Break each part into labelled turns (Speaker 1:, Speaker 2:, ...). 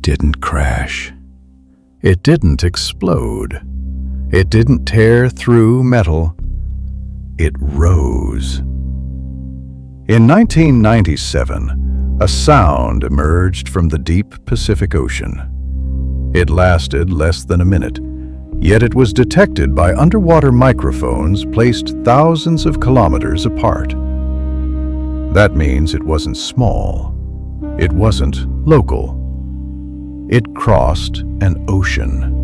Speaker 1: didn't crash. It didn't explode. It didn't tear through metal. It rose. In 1997, a sound emerged from the deep Pacific Ocean. It lasted less than a minute, yet it was detected by underwater microphones placed thousands of kilometers apart. That means it wasn't small. It wasn't local. It crossed an ocean.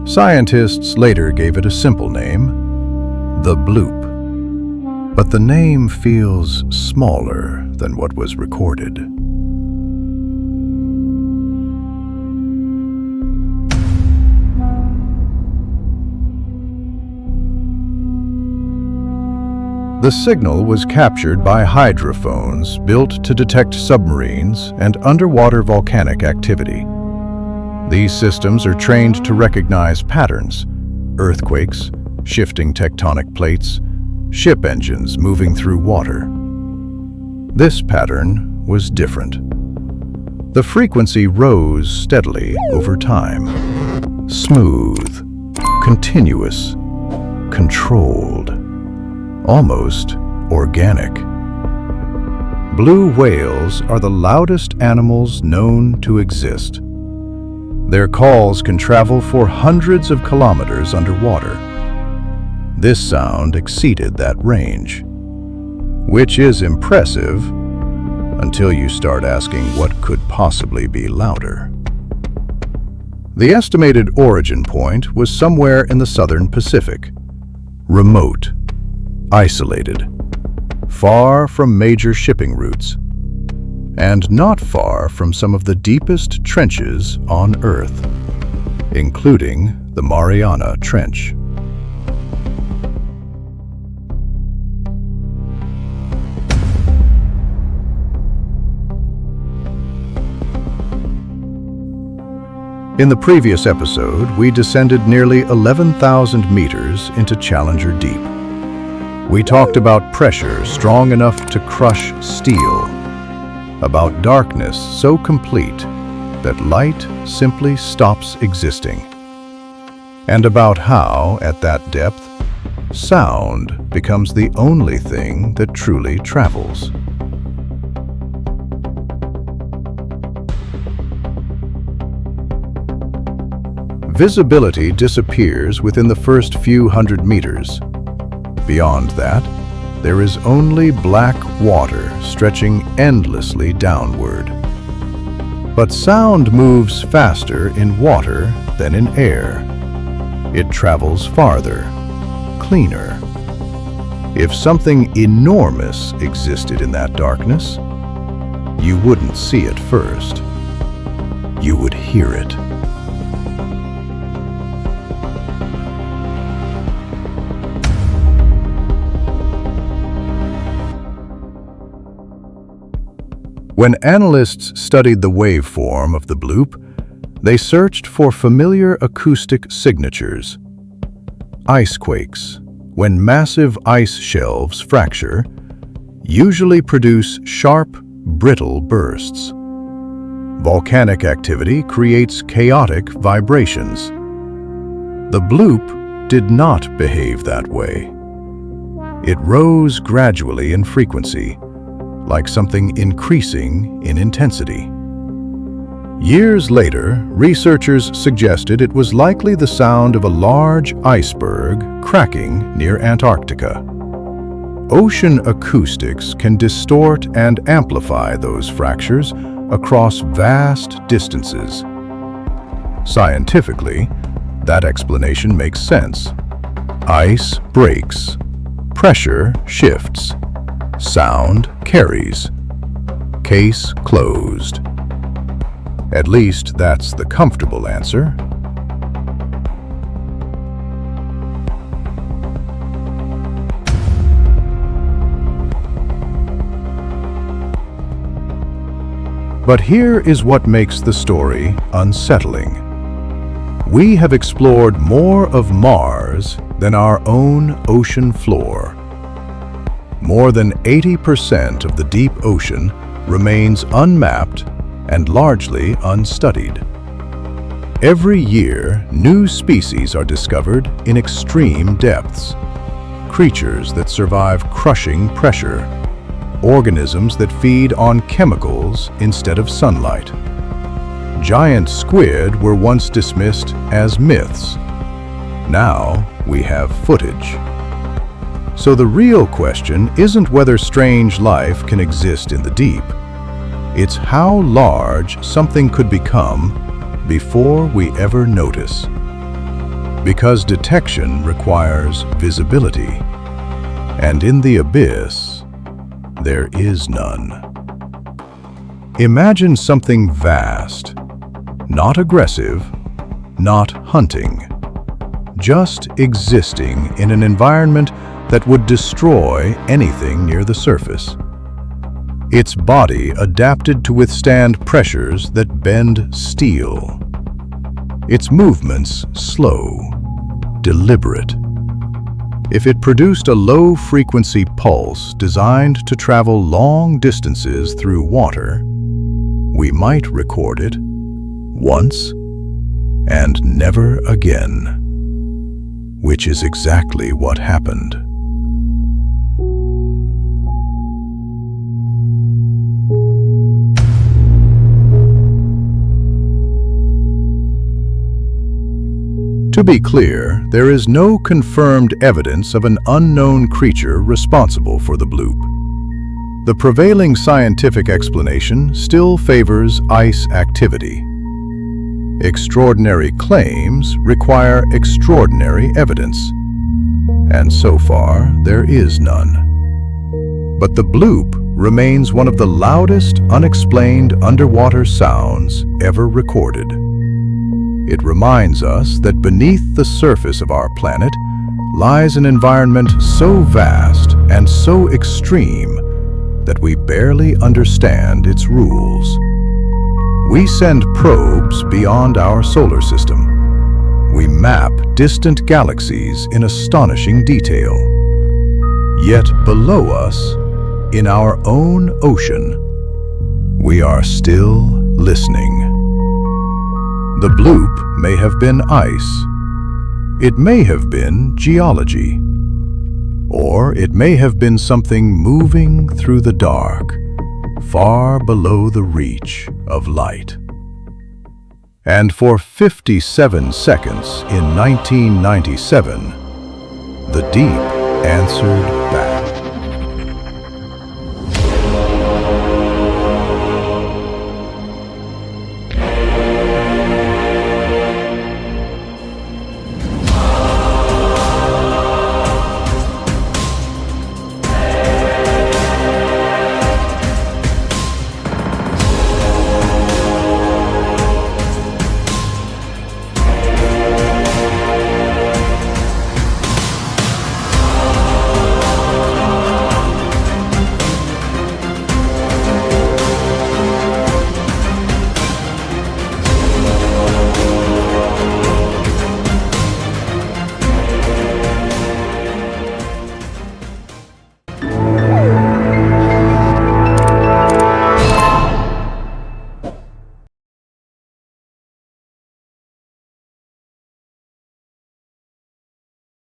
Speaker 1: Scientists later gave it a simple name, the Bloop. But the name feels smaller than what was recorded. The signal was captured by hydrophones built to detect submarines and underwater volcanic activity. These systems are trained to recognize patterns: earthquakes, shifting tectonic plates, ship engines moving through water. This pattern was different. The frequency rose steadily over time. Smooth, continuous, controlled, almost organic. Blue whales are the loudest animals known to exist. Their calls can travel for hundreds of kilometers underwater. This sound exceeded that range, which is impressive until you start asking what could possibly be louder. The estimated origin point was somewhere in the southern Pacific, remote, isolated, far from major shipping routes, and not far from some of the deepest trenches on Earth, including the Mariana Trench. In the previous episode, we descended nearly 11,000 meters into Challenger Deep. We talked about pressure strong enough to crush steel, about darkness so complete that light simply stops existing, and about how, at that depth, sound becomes the only thing that truly travels. Visibility disappears within the first few hundred meters. Beyond that, there is only black water stretching endlessly downward. But sound moves faster in water than in air. It travels farther, cleaner. If something enormous existed in that darkness, you wouldn't see it first. You would hear it. When analysts studied the waveform of the bloop, they searched for familiar acoustic signatures. Icequakes, when massive ice shelves fracture, usually produce sharp, brittle bursts. Volcanic activity creates chaotic vibrations. The bloop did not behave that way. It rose gradually in frequency, like something increasing in intensity. Years later, researchers suggested it was likely the sound of a large iceberg cracking near Antarctica. Ocean acoustics can distort and amplify those fractures across vast distances. Scientifically, that explanation makes sense. Ice breaks, pressure shifts, sound carries. Case closed. At least that's the comfortable answer. But here is what makes the story unsettling. We have explored more of Mars than our own ocean floor. More than 80% of the deep ocean remains unmapped and largely unstudied. Every year, new species are discovered in extreme depths. Creatures that survive crushing pressure. Organisms that feed on chemicals instead of sunlight. Giant squid were once dismissed as myths. Now we have footage. So the real question isn't whether strange life can exist in the deep. It's how large something could become before we ever notice. Because detection requires visibility, and in the abyss, there is none. Imagine something vast, not aggressive, not hunting, just existing in an environment that would destroy anything near the surface. Its body adapted to withstand pressures that bend steel. Its movements slow, deliberate. If it produced a low-frequency pulse designed to travel long distances through water, we might record it once and never again, which is exactly what happened. To be clear, there is no confirmed evidence of an unknown creature responsible for the bloop. The prevailing scientific explanation still favors ice activity. Extraordinary claims require extraordinary evidence, and so far there is none. But the bloop remains one of the loudest unexplained underwater sounds ever recorded. It reminds us that beneath the surface of our planet lies an environment so vast and so extreme that we barely understand its rules. We send probes beyond our solar system. We map distant galaxies in astonishing detail. Yet below us, in our own ocean, we are still listening. The bloop may have been ice. It may have been geology. Or it may have been something moving through the dark, far below the reach of light. And for 57 seconds in 1997, the deep answered back.